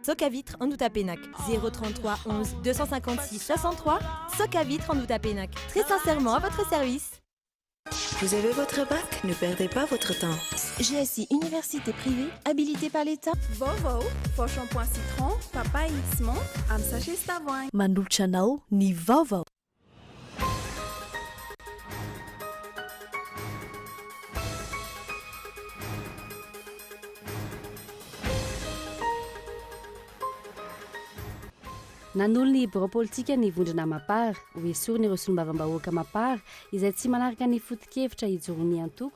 Soc à vitre en Outapenac 033 11 256 63. Soc à vitre en Outapenac. Très sincèrement à votre service. Vous avez votre bac, ne perdez pas votre temps. GSI Université privée, habilitée par l'État. VAOVAO, faux shampoing citron, papaye, ciment, am sachet stavoin. Mandulchanao, ni VAOVAO. Nanolo ny politika ny vondrona mapara ho esory ny resolombavambahoaka mapara izay tsy manaraka ny foto-kevitra hijorony antoko.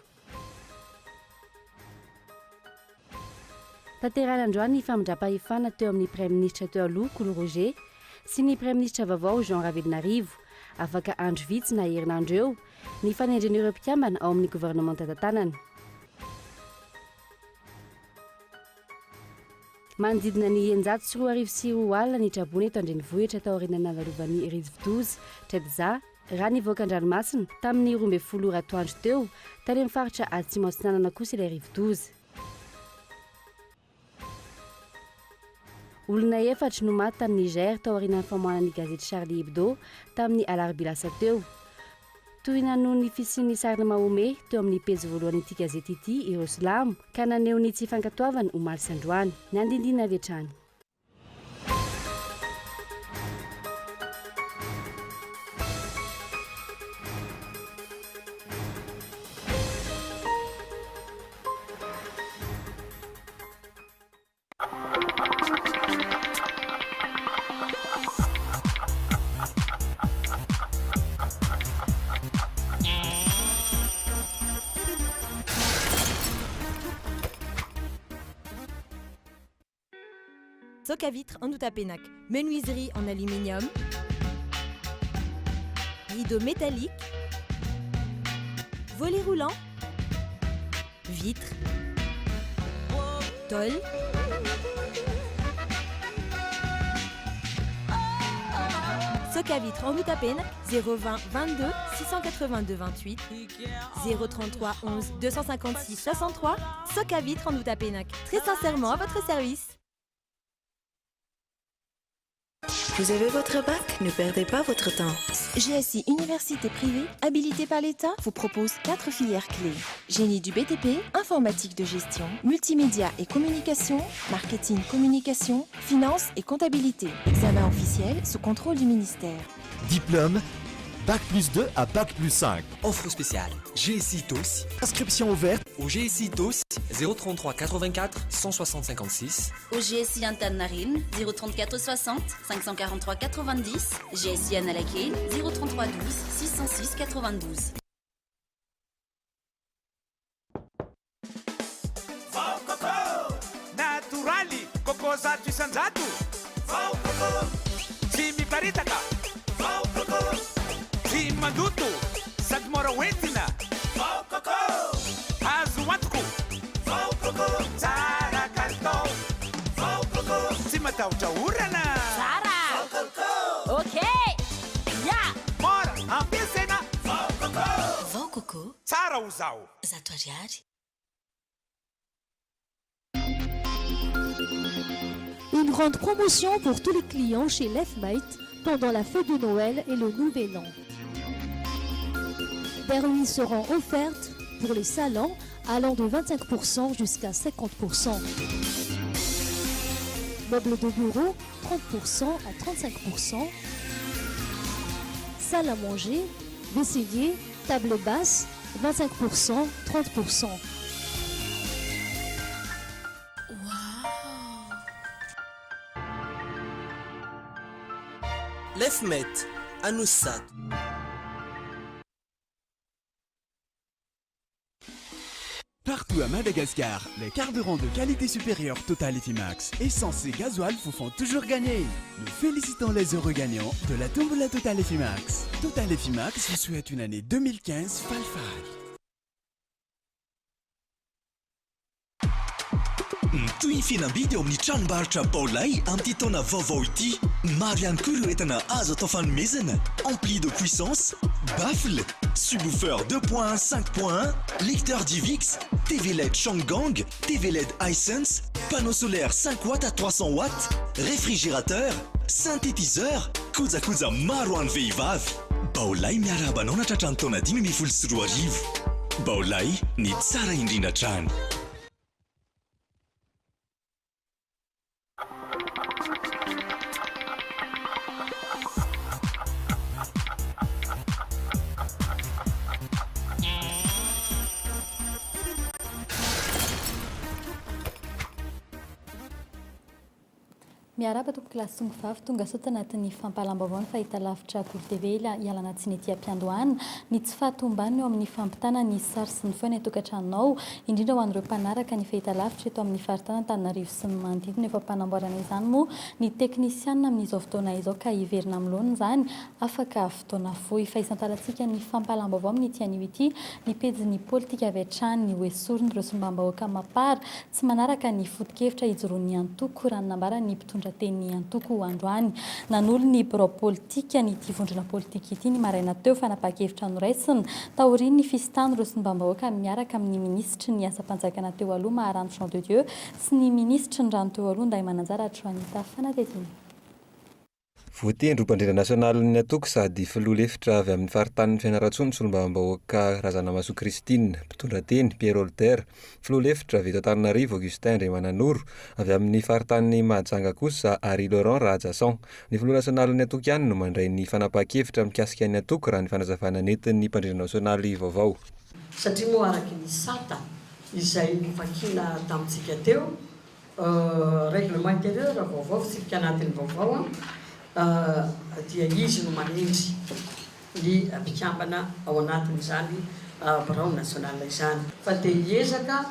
Tanterana androany ny famindram-pahefana teo amin'ny Premier ministre teo aloha Kolo Roger sy ny Premier ministre vaovao Jean Ravelinarivo afaka andro vitsy na herinandro eo ny fanendreny mpikambana ao amin'ny gouvernement tantanana. Manodidina ny 104 ny trabony eto andrenivohitra tao aoriana nalarovany Rivodozy Tredza raha nivoaka an-dranomasina tamin'ny 12 ratoandro teo tany amin'ny faritra Atsimo Atsinanana kosa ilay Rivodozy. Olona 4 no maty tamin'ny Niger tao aorian'ny famoahana ny gazety Charlie Hebdo tamin'ny alarobia lasa teo. Toy noho ny fisian'ny sarina Mahome teo amin'ny pejy voalohan'ity gazety ity ireo silamo ka naneho ny tsy fankatoavana omaly sy androany ny andindina avy hatrany. Soc à vitre en Outapenac. Menuiserie en aluminium. Rideaux métalliques. Volets roulants. Vitres. Tôle. Soc à vitre en Outapenac 020 22 682 28 033 11 256 63. Soc à vitre en Outapenac. Très sincèrement à votre service. Vous avez votre bac, ne perdez pas votre temps. GSI Université privée, habilitée par l'État, vous propose 4 filières clés. Génie du BTP, informatique de gestion, multimédia et communication, marketing communication, finance et comptabilité. Examen officiel sous contrôle du ministère. Diplôme, Bac plus 2 à Bac plus 5. Offre spéciale GSI TOS. Inscription ouverte Au GSI TOS 033 84 160 56. Au GSI Antanarine 034 60 543 90. GSI Analakane 033 12 606 92. Vao Coco Naturali Coco zato isanjato. Vao Coco tsy miparitaka. Vao Coco tsy mandoto sady mora hoentina. Vao Coco azo antoko. Vao Coco tsara kalitao. Vao Coco tsy matahotra orana. Tsara. Vao Coco Ok. Ya. mora ampiasaina. Vao Coco Vao Coco. tsara ho zao. Zato ariary. Une grande promotion pour tous les clients chez Lefmite pendant la fête de Noël et le Nouvel An. Des remises seront offertes pour les salons allant de 25% jusqu'à 50%. Meubles de bureau, 30% à 35%. Salle à manger, vaisselier, table basse, 25%, 30%. Lefmet, Anoussat. Partout à Madagascar, les carburants de qualité supérieure Total Effimax, essence et gasoil vous font toujours gagner. Nous félicitons les heureux gagnants de la tombola Total Effimax. Total Effimax vous souhaite une année 2015 falfal. Tohifina bidy eo amin'ny tranombarotra Paolay amin'ity taona vaovao ity. Maro ihany koa ireo entana azo atao fanomezana. Ampli de puissance, baffle, subwoofer 2.1 5.1, lecteur DivX, TV LED Shangang, TV LED Hisense, panneau solaire 5 watts à 300 watts, réfrigérateur, synthétiseur, kojakoja maro an'ny vehivavy. Baolay miarahaba anao natratrany taona 5 Baolay ny tsara indrindra trano. Miaraba tompoko lasy tonga vavy tonga sao tanatin'ny fampahalam-baovao ny fahitalavitra KOLO TV ialana tsy nety ampiandohana ny tsy fahatombany eo amin'ny fampitana ny sary sy ny feo ny atokantranonao indrindra ho an'ireo mpanaraka ny fahitalavitra eto amin'ny faritana Antananarivo sy ny manodidina efa mpanamboarana izany moa ny teknisianina amin'izao fotoana izao ka hiverina amin'ny laoniny izany afaka fotoana fohy fa isantarantsika ny fampahalam-baovao amin'ny ity anio ity ny pejy ny politika avy hatrany ny hoesoriny ireo sombam-bahoaka mapara tsy manaraka ny foto-kevitra hijoroan'ny antoko raha nambara ny mpitondra teny antoko androany nanolo ny biro politika ny tivondrona politika ity ny maraina teo fanapa-kevitra noraisiny taoriny ny fisitany ireo sombam-bahoaka miaraka amin'ny ministra ny asa-panjakana teo aloha Maharano Jean de Dieu sy ny ministra ny rano teo aloha Nday Mananjara Troanita Fanatetiny. Voatendro mpandrindra nasionaly ny atoko sady filoha lefitra avy amin'ny faritanin'ny Fianarantsoa ny sombam-bahoaka Razanamaso Kristine, mpitondra teny Pierre Olter, filoha lefitra avy eto Antananarivo Augustin Andriamananoro, avy amin'ny faritanin'ny Mahajanga kosa Ary Laurent Rajasan. Ny filoha nasionaly ny atoko ihany no mandray ny fanapa-kevitra mikasika ny atoko raha ny fanazavana nentin'ny mpandrindra nasionaly vaovao. Satria moa araky ny sata izay vakina tamintsika teo règlement intérieur vaovao fisika anatin'ny vaovao dia izy no manindry ny mpikambana ao anatin'izany birao nasional izany fa dia hiezaka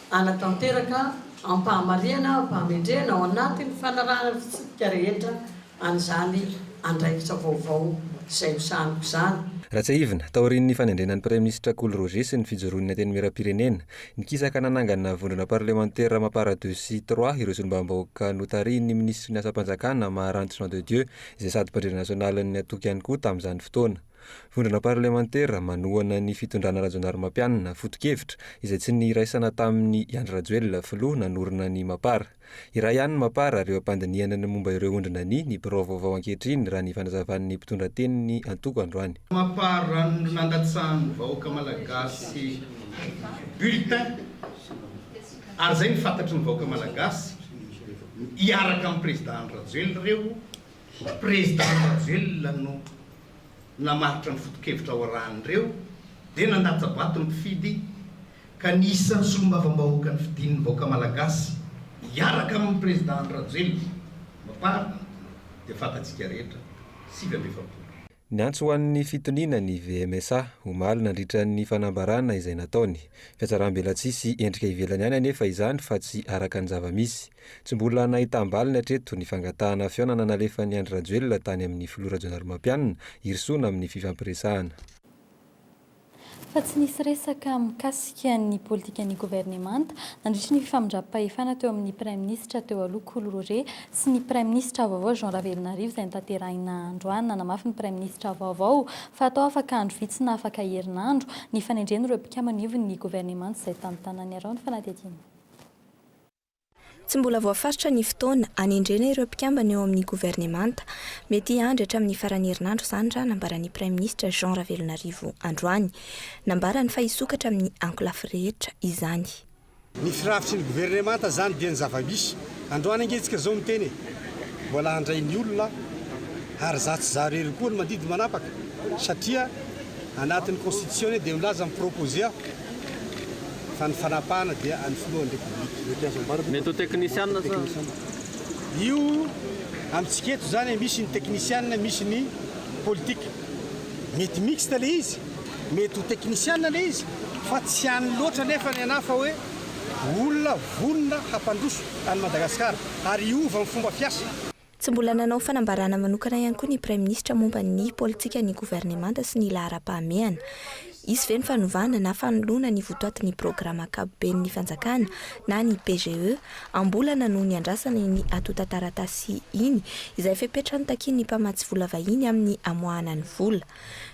anatanteraka ampahamariana ampahamendrena ao anatin'ny fanarahana fisika rehetra an'izany andraikitra vaovao izay hosaniko izany. Ratsaivina, taorin'ny fanendrenan'ny Praiministra Kolo Roger sy ny fijoroan'ny teny miram-pirenena, nikisaka nanangana vondrona parlementaire mapara 2 sy 3 ireo sombam-bahoaka notarian'ny ministry ny asa-panjakana Maharano Jean de Dieu izay sady mpandrindra nasionalin'ny atoko ihany koa tamin'izany fotoana. Vondrona parlementaire manohana ny fitondrana Rajonary Mampianina foto-kevitra izay tsy niraisana tamin'ny Andry Rajoelina filoha nanorina ny Mapara. Iraha ihany Mapara ireo ampandiniana ny momba ireo ondrina ny birao vaovao ankehitriny raha ny fanazavan'ny mpitondra teny ny antoko androany. Mapara nandatsahany vahoaka malagasy bulletin ary zay ny fantatry ny vahoaka malagasy iaraka amin'ny président Rajoelina reo président Rajoelina no namaritra ny foto-kevitra ao arahan'ireo dia nandatsabato ny mpifidy ka nisan'ny solombavambahoaka ny fidin'ny vahoaka malagasy iaraka amin'ny président Rajoelina Mapara dia fantatsika rehetra 7 Ny antso ho an'ny fitoniana ny VMSA omaly nandritra ny fanambarana izay nataony. Fiatsaram-bela tsisy endrika ivelany ihany anefa izany fa tsy araka ny zava-misy. Tsy mbola nahitam-balina hatreto ny fangatahana fiaonana nalefa ny Andry Rajoelina tany amin'ny filoha Rajonary Mampianina irisoana amin'ny fifampiresahana. Fa tsy nisy resaka mikasika ny politika ny gouvernemanta nandritra ny fifamindram-pahefana teo amin'ny Praiministra teo aloha Kolo Roger sy ny Praiministra vaovao Jean Ravelonarivo izay nitanterahina androany nanamafy ny Praiministra vaovao fa atao afaka andro vitsy na afaka herinandro ny fanendreny ireo mpikambana ivony ny gouvernemanta izay tamin'ny tanany arao ny fanatetiny. Tsy mbola voafaritra ny fotoana anendrena ireo mpikambana eo amin'ny gouvernemanta mety andro hatramin'ny farany herinandro izany raha nambaran'ny Praiministra Jean Ravelonarivo androany nambarany fa hisokatra amin'ny ankolafy rehetra izany. Ny firafitry ny gouvernemanta zany dia ny zava-misy androany angetsika zao miteny mbola handray ny olona ary zatsy zarery koa ny mandidy manapaka satria anatin'ny constitution dia milaza miproposé fa ny fanapahana dia any filohan'ny republique. Mety teknisianina io amintsika eto zany misy ny teknisianina misy ny politika mety mixte le izy mety ho teknisianina le izy fa tsy any loatra nefa ny anafa hoe olona vonona hampandroso any Madagasikara ary iova amin'ny fomba fiasa. Tsy mbola nanao fanambarana manokana ihany koa ny Praiministra momba ny politika ny gouvernemanta sy ny lahara-pahamehana. izy ve ny fanovana na fanoloana ny votoatin'ny programa akapoben'ny fanjakana na ny PGE ambolana no ny andrasana ny atota taratasy iny izay fepetrany takin'ny mpamatsy vola vahiny amin'ny amoahana ny vola.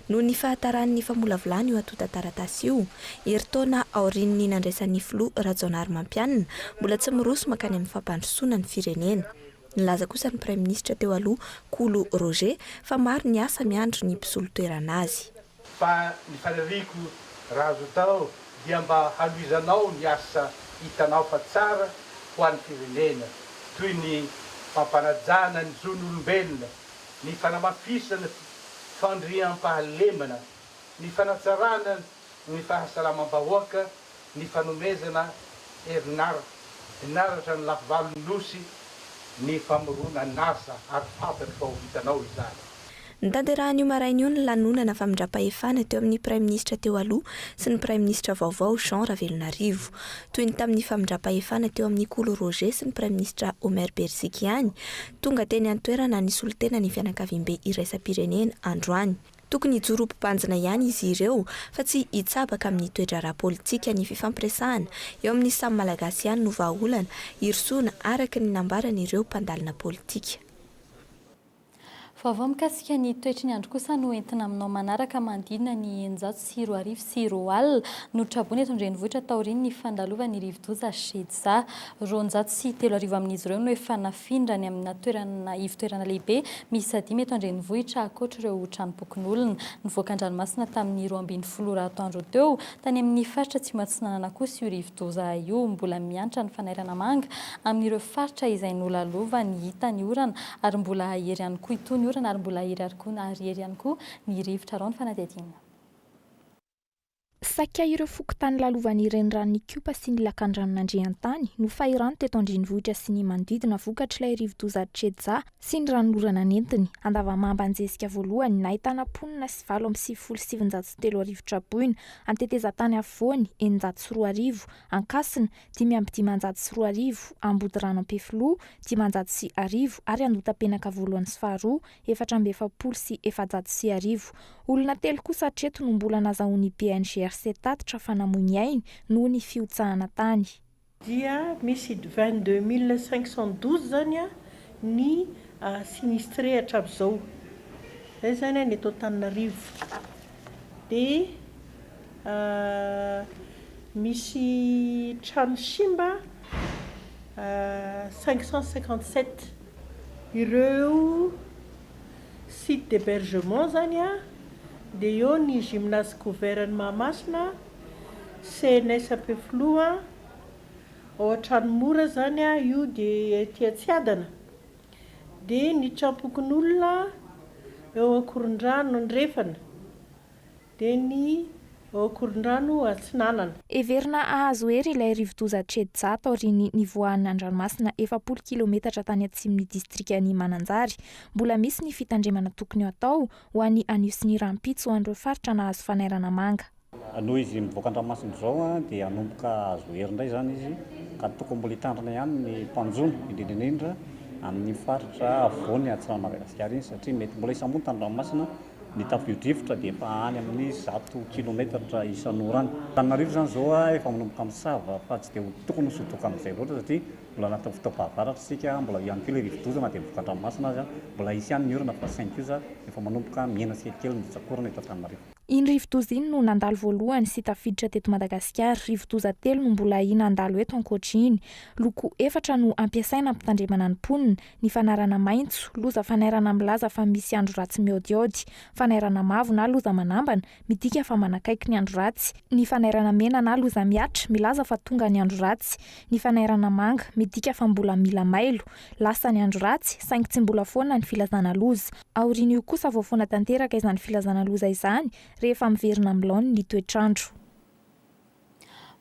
No ny fahataran'ny famolavolany io atota taratasy io, heritaona aorian'ny nandraisan'ny filoha Janoary mampianina mbola tsy miroso makany amin'ny fampandrosoana ny firenena. Nilaza kosa ny Prime Ministre teo aloha KOLO Roger fa maro ny asa miandro ny mpisolo toerana azy. Fa ny fanariko raha azo tao dia mba haloizanao ny asa hitanao fa tsara ho an'ny firenena toy ny fampanajana ny zon'olombelona, ny fanamafisana fandriam-pahalemana, ny fanatsarana ny fahasalamam-bahoaka, ny fanomezana herinaratra ny lafivalon'ny nosy, ny famorona nasa ary fantatro fa ho hitanao izany. Nitanterahany io maraina io ny lanonana famindram-pahefana teo amin'ny Prime Ministre teo aloha sy ny Prime Ministre vaovao Janoary. Toy ny tamin'ny famindram-pahefana teo amin'ny KOLO Roger sy ny Prime Ministre Omer Berzika ihany, tonga teny an-toerana ny solotena ny fianakaviam-be iraisam-pirenena androany. Tokony hijorom-pibanjina ihany izy ireo fa tsy hitsabaka amin'ny toetra ara-politika ny fifampiresahana eo amin'ny samy malagasy ihany no vahaolana hirosona araka ny nambarana ireo mpandalina politika. Vaovao mikasika ny toetry ny andro kosa no entina aminao manaraka mandina ny 900 sy 4 no trabony eto an-drenivohitra taoriny ny fandalovan'ny rivo-doza Shedza. 203 amin'izy ireo no efa nafindra ny amina toerana lehibe misy 5 eto an-drenivohitra ankoatra ireo tranobokin'olona. Nivoaka an-dranomasina tamin'ny 12 atoandro teo tany amin'ny faritra tsy matsinanana kosa io rivo-doza io, mbola miantra ny fanairana manga amin'ireo faritra izay nolalova ny hita ny orana ary mbola ahery ihany koa itony orana ary mbola arihery ihany koa ny rivotra rano fanadihadiana. Saka ireo fokotany lalovan'ny renirano Kiopa sy ny lakan-dranon'Andriantany no fahirano teto an-drenivohitra sy ny manodidina vokatr'ilay rivo-doza Shedza sy ny ranorana nentiny. Andavamamba anjesika voalohany nahitana ponina sy 7,703 traboina, antetezan-tany afovoany 904, ankasina 5,504, ambody rano Ampefiloha 510 ary andotam-penaka voalohany sy faharoa 470 olona telo kosa hatreto no mbola nazahoan'ny PNGRC tatitra fanamoiny ainy noho ny fiotsahana tany. Dia misy 22 512 zany ny sinistré hatramin'izao. Zay zany ny eto Antananarivo. Dia misy trano simba 557. Ireo site d'hébergement zany dia eo ny gymnase couvert-ny Mahamasina, CNS Ampefiloha, ao an-tranomora zany io dia ety Atsiadana. Dia ny trampokon'olona eo Ankorondrano Andrefana, dia ny Ankorondrano Atsinanana. Everina ahazo hery ilay rivo-doza Shedza taoriny nivoahan'ny an-dranomasina 40 kilometatra tany atsimon'ny distrikany Mananjary. Mbola misy ny fitandremana tokony atao ho an'ny anio sy ny rampitso an'ireo faritra nahazo fanairana manga. Noho izy mivoaka an-dranomasina izao dia hanomboka azo hery indray zany izy ka tokony mbola hitandrina ihany ny mpanjono indrindra amin'ny faritra avoany atsirano Madagasikara iny satria mety mbola isamony tan-dranomasina ny tafio-drivotra dia efa any amin'ny 100 kilometatra isan'orany. Antananarivo zany zao efa manomboka misava fa tsy dia tokony hosotoka amin'izay loatra satria mbola anaty fotoam-pahavaratra isika, mbola ihany koa ilay rivo-doza na dia mivoaka an-dranomasina azy mbola isy ihany ny orana fa saingy kosa efa manomboka miaina tsikelikely mitsakorana eto Antananarivo. Iny rivo-doza iny no nandalo voalohany sy tafiditra teto Madagasikara. Rivo-doza telo no mbola nandalo eto ankoatriny. Loko 4 no ampiasaina ampitandremana ny ponina: ny fanarana maitso, loza fanairana milaza fa misy andro ratsy miodiody; fanairana mavo na loza manambana, midika fa manakaiky ny andro ratsy; ny fanairana mena na loza miatra, milaza fa tonga ny andro ratsy; ny fanairana manga, midika fa mbola mila mailo, lasa ny andro ratsy saingy tsy mbola foana ny filazana loza. Aorian'io kosa voafoana tanteraka izany filazana loza izany rehefa miverina amin'ny laony ny toetrandro.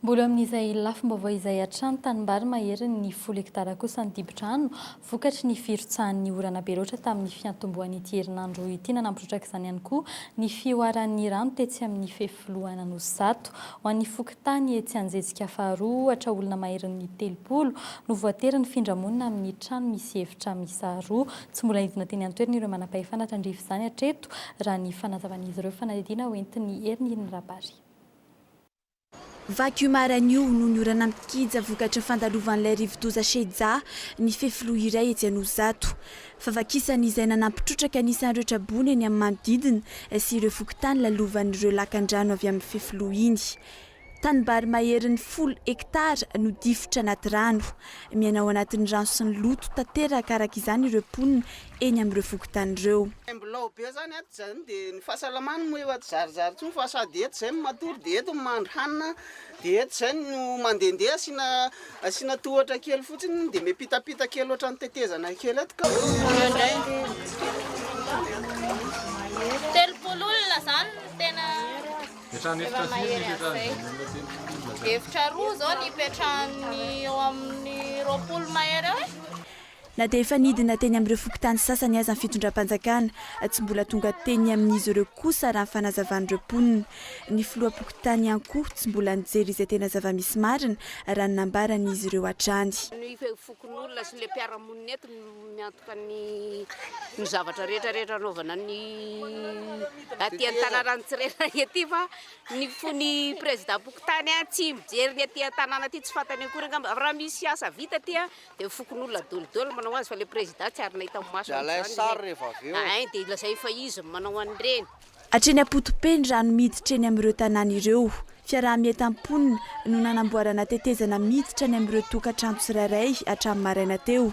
Mbola amin'izay lafim-baovao izay hatrany tanimbary mahery ny 10 hektara kosa ny dibo-trano vokatry ny firotsahan'ny orana be loatra tamin'ny fiantomboan'ity herinandro ity nanampitrotraka izany ihany koa ny fioaran'ny rano tetsy amin'ny fefoloana no zato ho an'ny fokontany etsy anjetsika faharoa hatra olona maherin'ny 30 no voatery ny findramonina amin'ny trano misy efitra misa roa tsy mbola hidina teny an-toerana ireo manam-pahefana tandrify izany hatreto raha ny fanazavan'izy ireo fanadihadiana hoentin'ny herin'ny rabary. Vaky maranio no ny orana mikija vokatra fandalovan'ilay rivo-doza Shedza ny fefilo iray etsy Anozato. Favakisany izay nanampitrotraka anisan'ireo trabony eny amin'ny manodidina sy ireo fokontany lalovan'ireo lakan-drano avy amin'ny fefilo iny. Tanimbary maherin'ny 10 hektara no difotra anaty rano. Miainao anatin'ny rano sy ny loto tanteraka araka izany ireo mponina eny amin'ireo fokontany ireo. Mbolao be zany ato zany dia ny fahasalamany moa eo ato zarizary tsony fa sady eto zay matory dia eto mandro hanina dia eto zay no mandehandeha asiana tohatra kely fotsiny dia miapitapita kely ohatry ny tetezana kely ato ka. Telopolo olona zany tena efitra roa zao ny ipetrahany eo amin'ny 20 mahery eo. Na dia efa nidina teny amin'ireo fokontany sasany aza ny fitondram-panjakana tsy mbola tonga teny amin'izy ireo kosa raha ny fanazavan'ireo mponina. Ny filoha-pokotany ihany koa tsy mbola nijery izay tena zava-misy marina raha ny nambaran'izy ireo hatrany. Ny fokon'olona sy ilay mpiara-monina eto miantoka ny zavatra rehetrarehetra anaovana ny aty an-tanàna ny tsirena ety fa ny président pokotany tsy mijery ny aty an-tanàna aty tsy fantany akory angamba raha misy asa vita aty dia fokon'olona dolidoly manao azy fa ilay président tsy ary nahita maso dia lazay fa izy manao an'ireny. Hatreny Ampotopeny rano miditra eny amin'ireo tanàna ireo. Fiaraha-mientam-ponina no nanamboarana tetezana miditra ny amin'ireo tokantrano tsirairay hatramin'ny maraina teo.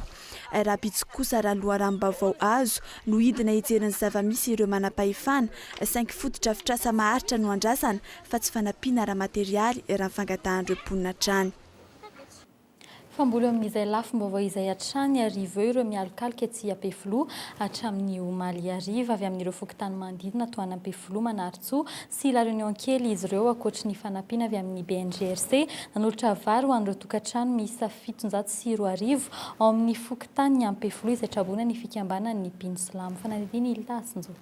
Raha pitsokosa raha loharanom-baovao azo no hidina hijeriny zava-misy ireo manam-pahefana 5 fototra afitrasa maharitra no andrasana fa tsy fanampiana raha materialy raha fangatahana mponina hatrany. Famboly amin'izay lafim-baovao izay hatrany arivo eo ireo mialokaloka etsy Ampefilo hatramin'ny omaly ariva avy amin'ireo fokontany manodidina toa any Ampefilo Manaritsoa sy La Réunion kely izy ireo ankoatry ny fanampiana avy amin'ny BNGRC nanolotra vary ho an'ireo tokantrano miisa 740 ao amin'ny fokontany Ampefilo izay trabona ny fikambanan'ny Pinsilamo fanadihadiana Iltasinjo.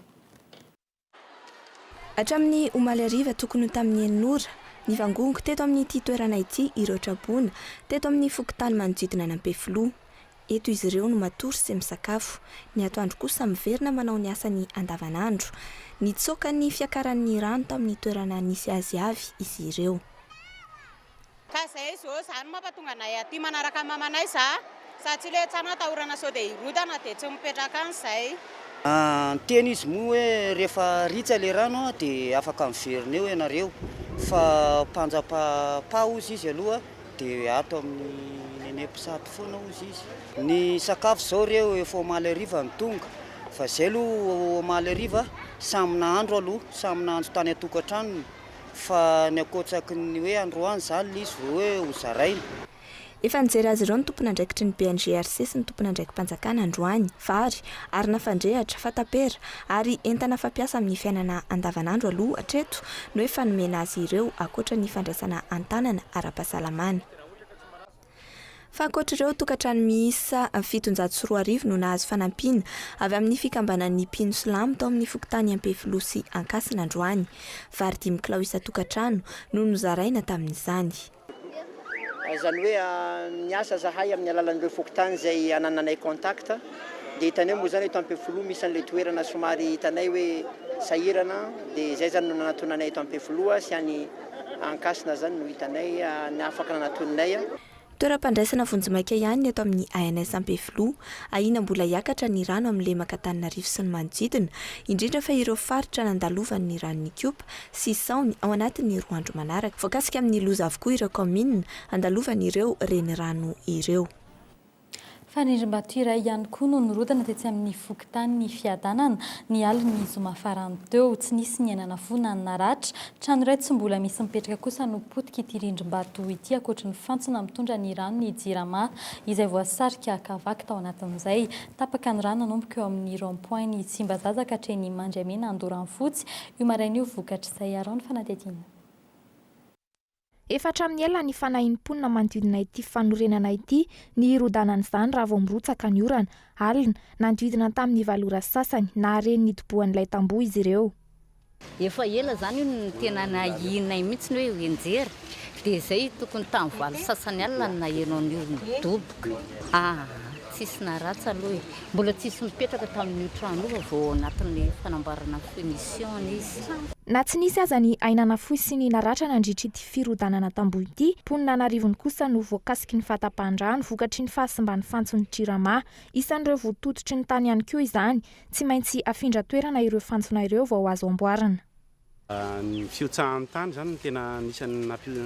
Hatramin'ny omaly ariva tokony ho tamin'ny Enora ny vangongo teto amin'ity toerana ity ireo trabona teto amin'ny fokontany manodidina ny Ampefilo. Eto izy ireo no matory sy misakafo. Ny atoandro kosa miverina manao ny asany andavanandro. Nitsoaka ny fiakaran'ny rano tamin'ny toerana nisy azy avy izy ireo. Ka zay zao zany mampatonga anay aty manaraka mamanay sa tsy le tsana tahorana sao dia irodana dia tsy mipetraka an'izay. Teny izy moa hoe rehefa ritsa le rano dia afaka miverina eo ianareo fa panjapapa ozy izy aloha dia ato amin'ny nenepsato foana ozy izy. Ny sakafo zao reo efa omaly ariva ny tonga fa zay aloha omaly ariva samy nahandro aloha samy nahandro tany atokantrano fa ny akotsaky ny hoe androany zany izy vao hoe ho zaraina. Efa nijery azy ireo ny tompon'andraikitry ny BNGRC sy ny tompon'andraiki-panjakana androany, vary, arina fandrehatra, fatapera ary entana fampiasa amin'ny fiainana andavanandro aloha hatreto no efa nomena azy ireo ankoatra ny fandraisana an-tanana ara-pahasalamana. Fa ankoatra ireo tokantrano miisa 740 no nahazo fanampiana avy amin'ny fikambanan'ny Pinsilamo tao amin'ny fokontany Ampefilo sy Ankasina androany. Vary 5 kilao isa-tokantrano no nozaraina tamin'izany. Zany hoe ny asa zahay amin'ny alalan'ireo fokontany izay anananay contact dia hitanay moa zany eto Ampefilo misy an'ilay toerana somary hitanay hoe sahirana dia izay zany no nanatonanay eto Ampefilo sy any Ankasina zany no hitanay ny afaka nanatonanay. Toeram-pandraisana vonjimaiky ihany eto amin'ny ANS Ampefilo, ahina mbola hiakatra ny rano amin'ilay Makatananarivo sy ny manodidina, indrindra fa ireo faritra nandalovan'ny ranon'ny Kopa sy Saony ao anatin'ny 2 andro manaraka. Voakasika amin'ny loza avokoa ireo commune andalovan'ireo renirano ireo. Fanindrim-bato iray ihany koa no nirodana tetsy amin'ny fokontany fiadanana ny aliny zoma farany teo tsy nisy ny ainana fona ny naratra trano iray tsy mbola misy mipetraka kosa no potika ity rindrim-bato ity ankoatra ny fantsona mitondra ny rano ny jirama izay voasarika kavaky tao anatin'izay tapaka ny rano nanomboka eo amin'ny rond-point ny Tsimbazazaka hatreny Mandriamena Andoranfotsy io maraina io vokatr' izay arao ny fanadihadiana. efatra amin'ny ela ny fanahinim-ponina manodidina ity fanorenana ity ny irodanan'izany raha vao mirotsaka ny orana alina nanodidina tamin'ny valora sasany na reny nidoboan'ilay tamboho izy ireo. Efa ela zany io ny tena nahinay mihitsy ny hoe enjery dia izay tokony tamin'ny valo sasany alina ny nahenao ny doboka. Tsisy naratsy aloha mbola tsisy mipetraka tamin'ny trano io vao anatin'ny fanamboarana finition izy. Na tsy nisy aza ny ainana fohy sy ny naratra nandritra ity firodanana tamboho ity, ponina narivony kosa no voakasiky ny fahatapahan-drano vokatry ny fahasimban'ny fantson'ny Jirama. Isan'ireo voatototry ny tany ihany koa izany, tsy maintsy afindra toerana ireo fantsona ireo vao azo amboarana. Ny fiotsahan'ny tany zany tena anisan'ny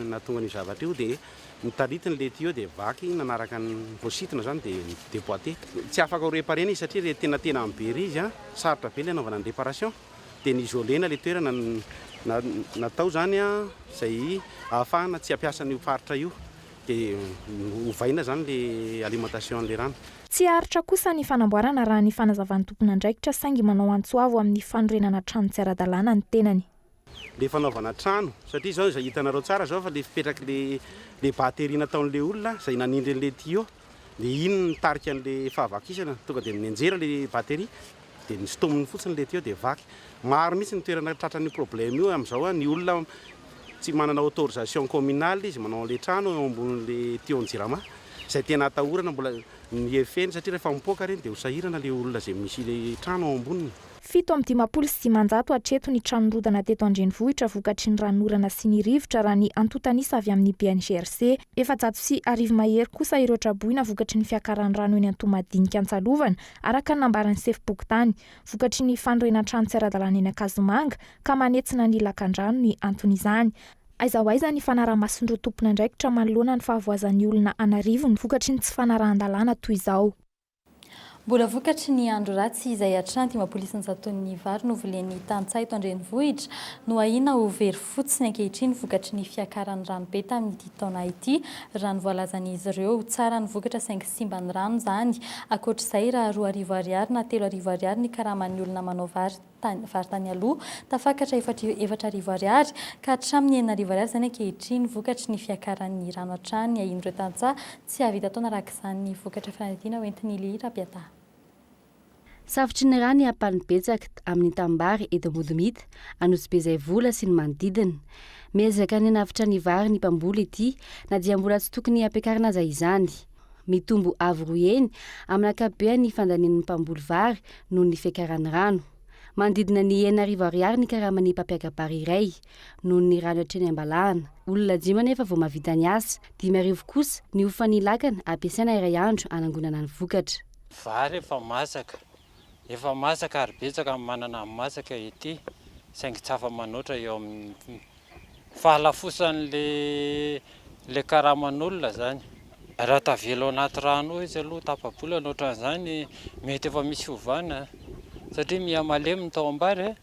natonga ny zavatra io dia nitaritiny le tuyau dia vaky nanaraka ny voasitina zany dia déboîté. Tsy afaka ho réparé izy satria tena ambery izy sarotra be le anaovana ny réparation dia nisolena le toerana natao zany izay ahafahana tsy hampiasa ny faritra io dia hovaina zany le alimentation le rano. Tsy aritra kosa ny fanamboarana raha ny fanazavan'ny tompon'andraikitra saingy manao antsoavo amin'ny fanorenana trano tsy ara-dalàna ny tenany. Le fanaovana trano satria zao izay hitanareo tsara zao fa le fipetraky le batery nataon'le olona izay nanindry an'le tuyau dia iny nitarika an'le fahavakisana tonga dia minenjera le batery dia nistominy fotsiny le tuyau dia vaky. Maro mihitsy ny toerana tratran'ny problème io amin'izao ny olona tsy manana autorisation communale izy manao le trano eo ambonin'le tuyau Jirama izay tena atahorana mbola ny efeny satria rehefa mipoaka reny dia ho sahirana le olona izay misy le trano ao amboniny. 7,900 hatreto ny tranorodana teto andrenivohitra vokatry ny ranorana sy ny rivotra raha ny antotanisa avy amin'ny BNGRC. 700 mahery kosa ireo traboina vokatry ny fiakaran'ny rano eny Antomadinika Antsalovana araka ny nambaran'ny Sefibokotany vokatry ny fanorenan-trano tsy ara-dalàna eny Akazomanga ka manetsina ny lakan-drano ny anton'izany. Aiza ho aiza ny fanaraha-mason'ireo tompon'andraikitra manoloana ny fahavoazan'ny olona anarivony vokatry ny tsy fanarahan-dalàna toy izao. Mbola vokatry ny andro ratsy izay atranty mapolisy ny Zaton'ny Vary no volen'ny tantsaha eto andrenivohitra no ahina ho very fotsiny ankehitriny vokatry ny fiakaran'ny ranobe tamin'ity taona ity raha ny voalazan'izy ireo tsara ny vokatra saingy simba ny rano zany ankoatr'izay raha 2 ariary na 3 ariary ny karaman'ny olona manao vary tany aloha tafakatra 4 ariary ka hatramin'ny 9 ariary zany ankehitriny vokatry ny fiakaran'ny rano hatrany ahin'ireo tantsaha tsy havita taona arak'izany ny vokatra fanadina hoentin'ny lihira Piata. Safitry ny rano ampany betsaka amin'ny tambary eto Modomita, anosy be izay vola sy ny manodidina. Miezaka ny navitra ny vary ny mpamboly ity na dia mbola tsy tokony ampiakarina aza izany. Mitombo avo roa eny amin'ny ankapobeny ny fandanian'ny mpamboly vary noho ny fiakaran'ny rano. Manodidina ny 9 ariary ny karaman'ny mpampiaka-bary iray noho ny rano hatreny ambalahana. Olona 10 nefa vao mahavita ny asa, 5 arivo kosa ny hofan'ny lakana ampiasaina iray andro anangonana ny vokatra. Vary efa masaka ary betsaka manana masaka ity saingy tsy afa manoatra eo amin'ny fahalafosan'le karaman'olona zany. Raha tavelo anaty rano izy aloha tapaboly ohatran'izany mety efa misy ovana satria mihamalemy ny tao ambary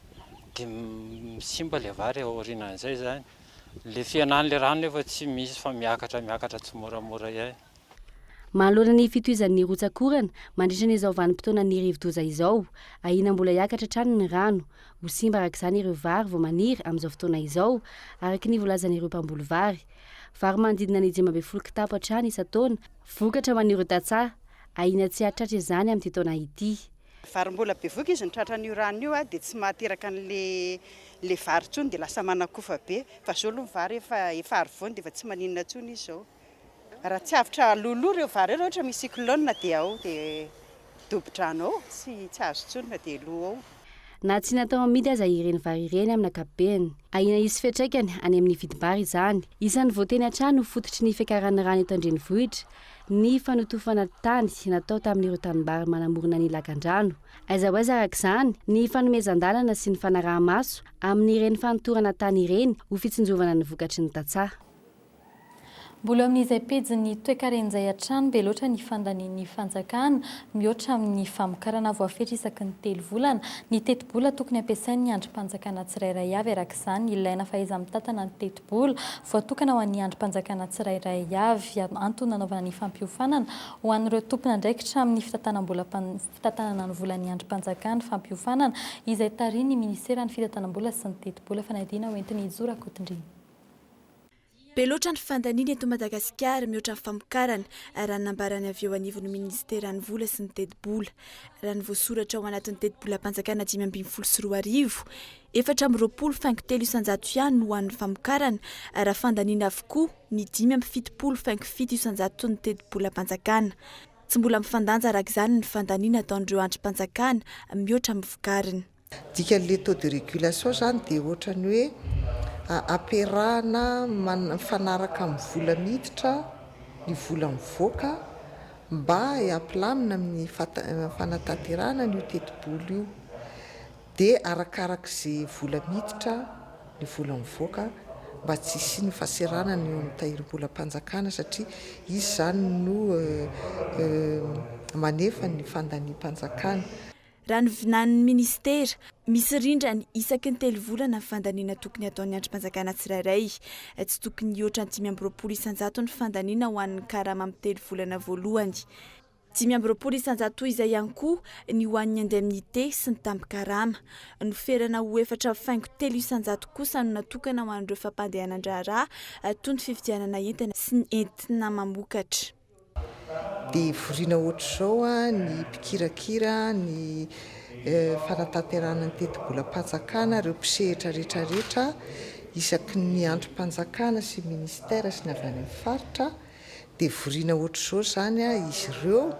dia misimba le vary aorianan'izay zany. Le fianan'le rano efa tsy misy fa miakatra tsy moramora ihany. Manoloana ny fitohizan'ny rotsakorana mandritra ny izao vanim-potoana ny rivo-doza izao, ahina mbola hiakatra trano ny rano, ho simba arak'izany ireo vary vao maniry amin'izao fotoana izao, araky ny volazan'ireo mpamboly vary. Vary manodidina ny 12 kitapo hatrany isan-taona, vokatra maniro tantsaha, ahina tsy hatratra izany amin'ity taona ity. Vary mbola be voka izy nitratran'io rano io dia tsy mahateraka le vary tsony dia lasa manakofa be, fa zao aloha vary efa arivony dia efa tsy maninona tsony izy zao. Raha tsy avitra loloa ireo vary ireo ohatra misy cyclone dia ao dia dobo-drano ao tsy azo tsony dia lo ao. Na tsy natao amidy aza ireny vary ireny amin'ny ankapobeny. Ahina isy fiantraikany any amin'ny vidim-bary izany. Isan'ny voateny hatrany ho fototry ny fiakaran'ny rano eto andrenivohitra ny fanotofana tany natao tamin'ireo tanimbary manamorona ny lakan-drano. Aiza ho aiza arak'izany ny fanomezan-dalana sy ny fanaraha-maso amin'ireny fanotorana tany ireny ho fitsinjovana ny vokatry ny tantsaha. Mbola amin'izay pejy toe-karen'izay hatrany be loatra ny fandanian'ny fanjakana mihoatra amin'ny famokarana voafetra isaky ny 3 volana. Ny teti-bola tokony ampiasain'ny androm-panjakana tsirairay avy arak'izany ilaina fahaiza mitantana ny teti-bola voatokana ho an'ny androm-panjakana tsirairay avy antony nanaovana ny fampiofanana ho an'ireo tompon'andraikitra amin'ny fitantanana ny volan'ny androm-panjakana fampiofanana izay tarian'ny ministera ny fitantanam-bola sy ny teti-bola fanadina hoentin'ny Zora Kotondrina. be loatra ny fandaniana eto Madagasikara mihoatra ny famokarana raha nambarany avy eo anivon'ny ministera ny vola sy ny tedi-bola raha ny voasoratra ao anatin'ny tedi-bolam-panjakana 524 420 isanjato ihany no hoan'ny famokarana raha fandaniana avokoa ny 577 ny tedi-bolam-panjakana tsy mbola mifandanja arak'izany ny fandaniana ataon'ireo andrim-panjakana mihoatra amin'ny vokariny. Dika le taux de régulation zany dia ohatrany hoe amperahana mifanaraka amin'ny vola miditra ny vola mivoaka mba hiampilamina amin'ny fanatanterahana ny teti-bola io dia arakarak'izay vola miditra ny vola mivoaka mba tsy sy ny fahaserana ny eo amin'ny tahirim-bolam-panjakana satria izy zany no manefa ny fandaniam-panjakana. Raha ny vinan'ny ministera misy rindrany isaky ny 3 volana ny fandaniana tokony ataon'ny andrim-panjakana tsirairay tsy tokony hihoatra ny 520 isanjato ny fandaniana ho an'ny karama amin'ny 3 volana voalohany 520 isanjato izay ihany koa ny ho an'ny indemnité sy ny tampi-karama ny ferana ho 4.3 isanjato kosa no natokana ho an'ireo fampandehanan-draharaha toy ny fividianana entana sy ny entina mamokatra. Dia vorina ohatr'izao ny mpikirakira ny fanatanterahana ny teti-bolam-panjakana ireo mpisehatra rehetrarehetra isaky ny andrim-panjakana sy ministera sy ny avy any amin'ny faritra dia vorina ohatr'izao zany izy ireo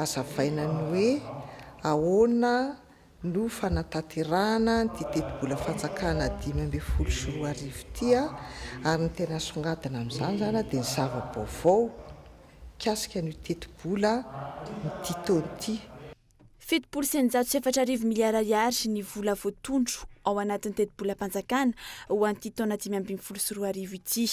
azavaina ny hoe ahoana no fanatanterahana ny teti-bolam-panjakana 524 ity ary ny tena songadina amin'izany zany dia ny zava-baovao kasika ny teti-bola ny titaon'ity. 7.7 miliara ariary ny vola voatondro ao anatin'ny teti-bolam-panjakana ho an'ity taona 2024 ity.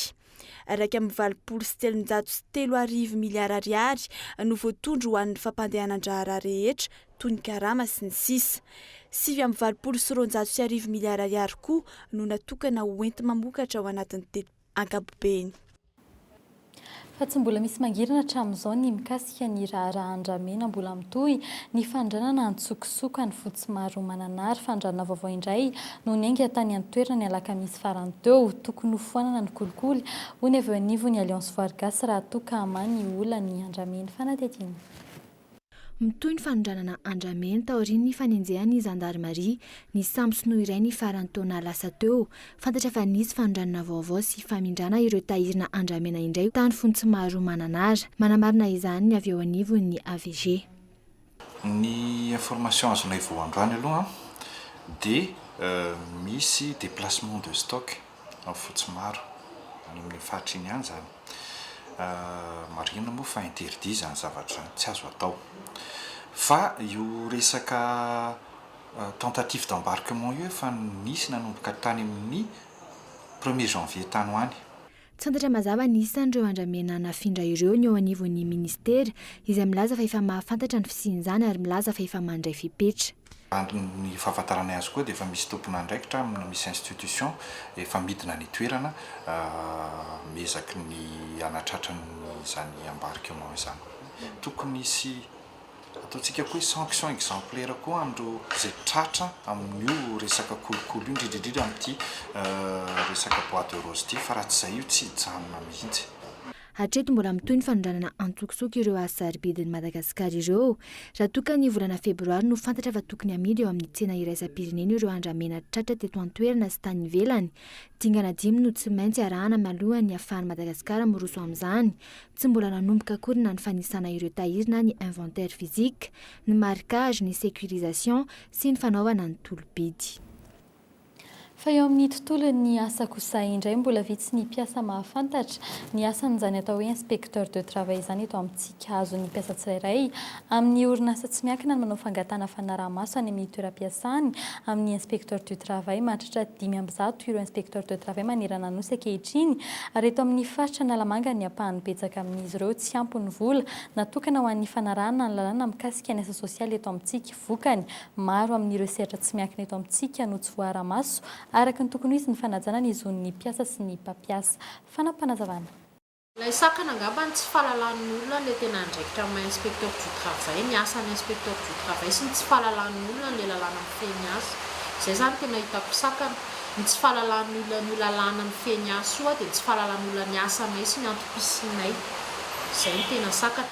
Araka amin'ny 7.3 miliara ariary no voatondro ho an'ny fampandehanan-draharaha rehetra toy ny karama sy ny sisa. 7.9 miliara ariary koa no natokana ho enti-mamokatra ao anatin'ny teti-ankapobeny. Fa tsy mbola misy mangirana hatramin'izao ny mikasika ny raharaha andramena mbola mitohy ny fandranana antsokosoko ny fotsy maro mananary fandranana vaovao indray no ny ainga tany an-toerana ny alakamisy farany teo tokony ho foanana ny kolikoly ho ny avy eo anivony Alliance Voargasy raha toa ka hamany olana ny andramena fanadihadiana. Mitohy ny fanondranana andramena taorian'ny fanenjehany Janoary ny samsino iray ny farany taona lasa teo fantatra fa nisy fanondranana vaovao sy famindrana ireo tahirina andramena indray tany fontsy maro mananara manamarina izany ny avy eo anivony AVG. Ny information azonay vao androany aloha dia misy déplacement de stock amin'ny fotsy maro amin'ny faritra iny ihany zany. Marina moa fa interdit zany zavatra tsy azo atao fa io resaka tentative d'embarquement io efa nisy nanomboka tany amin'ny 1er janvier tany ho any. Tsantatra mazava nisan'ireo andramena nafindra ireo ny eo anivon'ny ministera izay milaza fa efa mahafantatra ny fisian'izany ary milaza fa efa mandray fipetra. Ny fahafantarana azy koa dia efa misy tompona andraikitra misy institution efa midina ny toerana mezaky ny anatratra izany embarquement izany. Tokony isy ataontsika koa sanction exemplaire koa amin'ireo izay tratra amin'io resaka kolokolo io indrindrindrindra amin'ity resaka boîte de rose ity fa raha tsy izay io tsy hijanona mihitsy. Hatreto mbola mitohy ny fanondranana antsokosoko ireo asaribidin'ny Madagasikara ireo raha toka ny volana febroary no fantatra fa tokony amidy eo amin'ny tsena iraisam-pirenena ireo andramena tratra teto an-toerana sy tany ivelany. Dingana 5 no tsy maintsy arahana mialohan'ny ahafahan'ny Madagasikara miroso amin'izany. Tsy mbola nanomboka akory na ny fanisana ireo tahirina ny inventaire physique, ny marquage, ny sécurisation sy ny fanaovana ny tolobidy. Fa eo amin'ny tontolo ny asa kosa indray mbola vitsy ny mpiasa mahafantatra ny asan'izany atao hoe inspecteur de travail izany eto amintsika azo ny mpiasa tsirairay amin'ny orinasa tsy miankina ny manao fangatana fanaraha-maso any amin'ny toeram-piasany amin'ny inspecteur du travail mahatratra 500 ireo inspecteur de travail manerana nosy ankehitriny ary eto amin'ny faritra Analamanga ny ampahany betsaka amin'izy ireo tsy ampy ny vola natokana ho an'ny fanarahana ny lalàna mikasika ny asa sosialy eto amintsika vokany maro amin'ireo sehatra tsy miankina eto amintsika no tsy voara-maso araka ny tokony izy ny fanajana ny zon'ny mpiasa sy ny mpampiasa fanampanazavana. Ilay sakana angamba tsy fahalalan'ny olona ilay tena andraikitra amin'ny inspecteur du travail, ny asan'ny inspecteur du travail sy ny tsy fahalalan'ny olona ilay lalàna mifehy ny asa. Izay zany tena hitako sakana ny tsy fahalalan'olona ny lalàna ny feny asoa dia tsy fahalalan'olona ny asanay sy ny antopisinay izay ny tena sakana.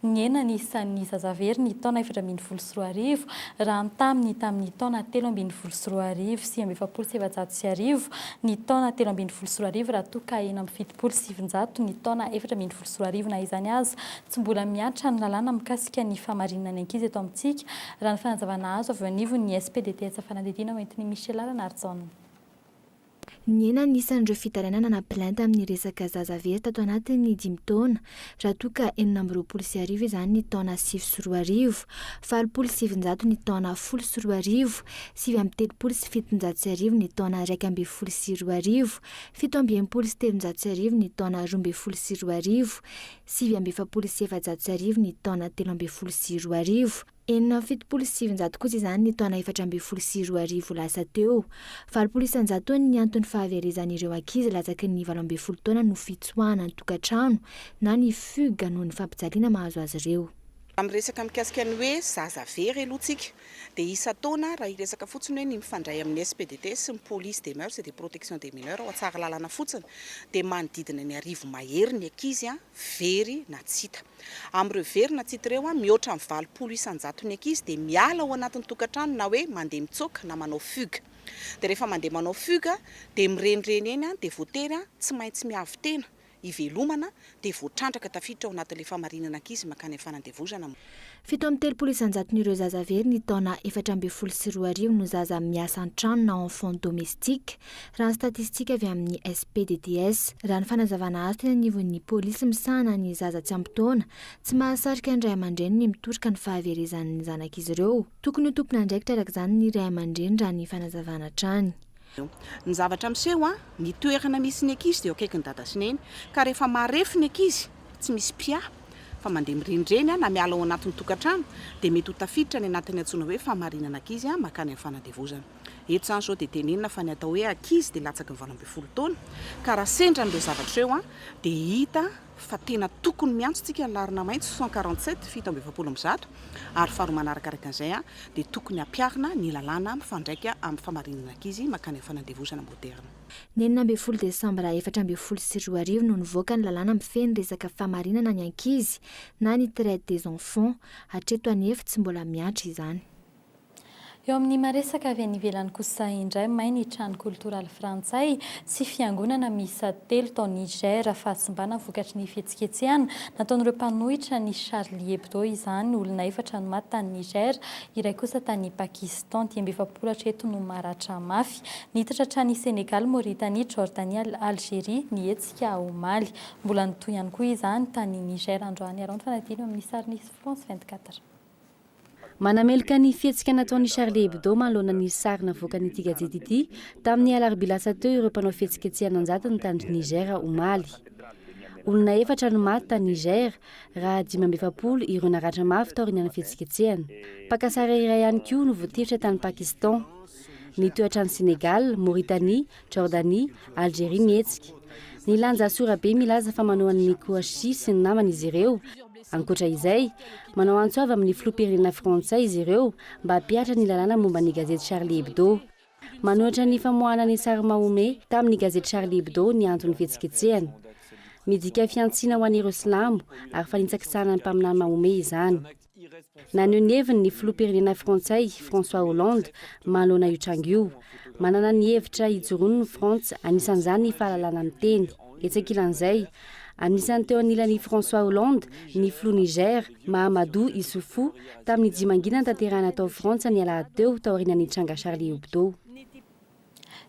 Ny enany isan'ny zazavery ny taona 2024 raha tamin'ny taona 2024 sy 2700 ny taona 2024 raha toa ka 770 ny taona 2024 na izany azy tsy mbola miatra ny lalàna mikasika ny famarinana ny ankizy eto amintsika raha ny fanazavana azo avy anivon'ny SPDTS fanadidina hoentin'ny Michel Aranardzon. Ny ena nisan'ireo fitarainana na plainte amin'ny resaka zazavery tato anatin'ny 5 taona raha toa ka 420 izany ny taona 720, 770 ny taona 120, 730 ny taona 120, 730 ny taona 12, 770 ny taona 13, 770 kosa izany ny taona 420 lasa teo, 700 ny antony fahaverezan'ireo ankizy latsaky ny 12 taona no fitsoahana ny tokantrano na ny fuga noho ny fampijaliana mahazo azy ireo. Amin'ny resaka mikasika ny hoe zazavery alohantsika dia isa taona raha iresaka fotsiny hoe ny mifandray amin'ny SPDT sy ny police des mœurs et de protection des mineurs ao atsara lalana fotsiny dia manodidina ny arivo mahery ny ankizy very na tsita. Amin'ireo very na tsita ireo mihoatra amin'ny 20 isan-jato ny ankizy dia miala ao anatin'ny tokantrano na hoe mandeha mitsoka na manao fuga. Dia rehefa mandeha manao fuga dia mirenireny eny dia voatery tsy maintsy miavy tena ivelomana dia voatrandraka tafiditra ao anatin'ilay famarinana ankizy makany amin'ny fanandevozana. 730 isan-jaton'ireo zazavery ny taona 420 no zaza miasa an-trano na enfant domestique raha ny statistika avy amin'ny SPDTS. Raha ny fanazavana azy teny anivon'ny polisy misahana ny zaza tsy ampy taona tsy mahasarika ny ray aman-dreny ny mitoroka ny fahaverezan'ny zanak'izy ireo. Tokony ho tompona andraikitra araka izany ny ray aman-dreny raha ny fanazavana trany. Ny zavatra miseho ny toerana misy ny ankizy dia akaiky ny dada sy neny ka rehefa marefy ny ankizy tsy misy pia fa mandeha mirenireny na miala ao anatin'ny tokantrano dia mety ho tafiditra ny anatin'ny antsoina hoe famarinana ankizy makany amin'ny fanandevozana. Eto izany izao dia tenenina fa ny atao hoe ankizy dia latsaky ny 12 taona ka raha sendra n'ireo zavatra eo dia hita fa tena tokony miantsontsika ny larina maitso 147 fito amby 70 ary faharoa manarakaraka an'izay dia tokony ampiarina ny lalàna mifandraika amin'ny famarinana ankizy makany amin'ny fanandevozana moderna. Ny 9 Desambra 2020 no nivoaka ny lalàna mifeny resaka famarinana ny ankizy na ny traite des enfants hatreto anefa tsy mbola miatra izany. Eo amin'ny maresaka avy any ivelany kosa indray may ny trano kultoraly frantsay sy fiangonana miisa 3 tao Niger fahasimbana vokatry ny fihetsiketsehana nataon'ireo mpanohitra ny Charlie Hebdo izany olona 4 no maty tany Niger, iray kosa tany Pakistan, 10 eto no maratra mafy. Niditra trany Senegal, Mauritanie, Jordanie, Algérie, ny hetsika ao Mali. Mbola nitoy ihany koa izany tany Niger androany araony fanadino amin'ny sarin'ny France 24. Manamelika ny fihetsika nataon'ny Charlie Hebdo manoloana ny sary navoaka n'ity gazety ity tamin'ny alarobia lasa teo ireo mpanao fihetsiketsehana anjatany tany Niger ao Mali. Olona 4 no maty tany Niger raha 17 ireo naratra mafy tao aorian'ny fihetsiketsehana. Pakasara iray ihany koa no voatifitra tany Pakistan. Ny toetrany Senegal, Mauritanie, Jordanie, Algérie mihetsika. Ny lanja sorabe milaza fa manao an'ny Kouachi sy ny namany izy ireo. Ankoatra izay, manao antsoava amin'ny filoham-pirenena frantsay izy ireo mba hampiatra ny lalàna momba ny gazety Charlie Hebdo. Manohatra ny famoahana ny sary Mahome tamin'ny gazety Charlie Hebdo ny antony fihetsiketsehana. Midika fiantsiana ho an'ireo silamo ary fanitsakisana ny mpaminany Mahome izany. Naneho ny heviny ny filoham-pirenena frantsay François Hollande manoloana io trango io. Manana ny hevitra hijoroany ny Frantsa anisan'izany ny fahalalana ny teny. Etsakilan'izay, anisan'ny teo anilan'ny François Hollande ny filoha Niger Mahamadou Issoufou tamin'ny jimangina tanterahana tao Frantsa ny alahady teo tao aorian'ny tranga Charlie Hebdo.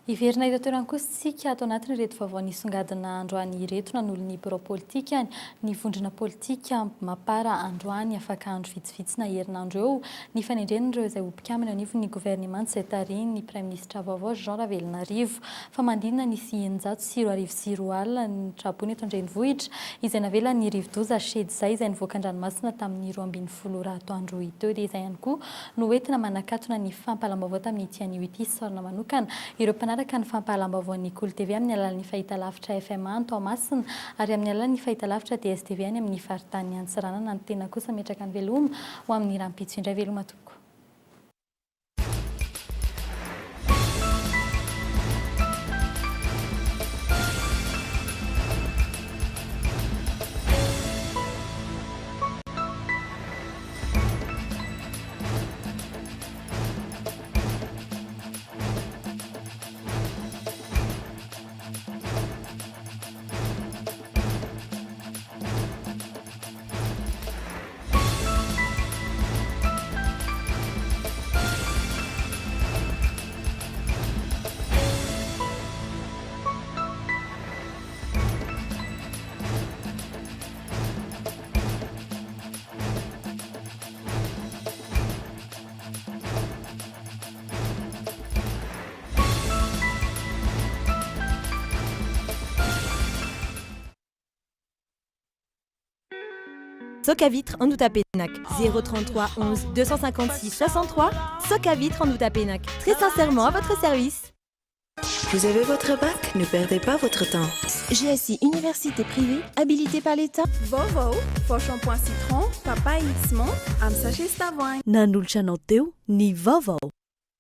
Iverina eto toeran-kosintsika ato anatin'ny reto vaovao nisongadina androany ireto nan'olon'ny biro politika ny vondrona politika mapara androany afaka andro vitsivitsy na herinandro eo ny fanendren'ireo izay ompikambana anivon'ny gouvernement izay tariny ny prime ministre vaovao Jean Ravelonarivo fa mandinina ny 940 ny trabony eto an-drenivohitra izay navela ny rivodoza shedy izay nivoaka an-dranomasina tamin'ny 12 andro teo dia izay ihany koa no entina manakatona ny fampalam-baovao tamin'ny tianio ity sorona manokana ireo araka ny fampahalam-baovao ny KOLO TV amin'ny alalan'ny fahitalavitra FM Toamasina ary amin'ny alalan'ny fahitalavitra DSTV any amin'ny faritany Antsiranana ny tena kosa metraka ny veloma ho amin'ny rampitso indray veloma toko. Soc à vitre en Outapenac 033 11 256 63. Soc à vitre en Outapenac. Très sincèrement à votre service. Vous avez votre bac? Ne perdez pas votre temps. GSI Université privée habilitée par l'État. VAOVAO, faux shampoing citron, papaye X-Mont, am sachet Stavoine. Nan'olotranao teo ny VAOVAO.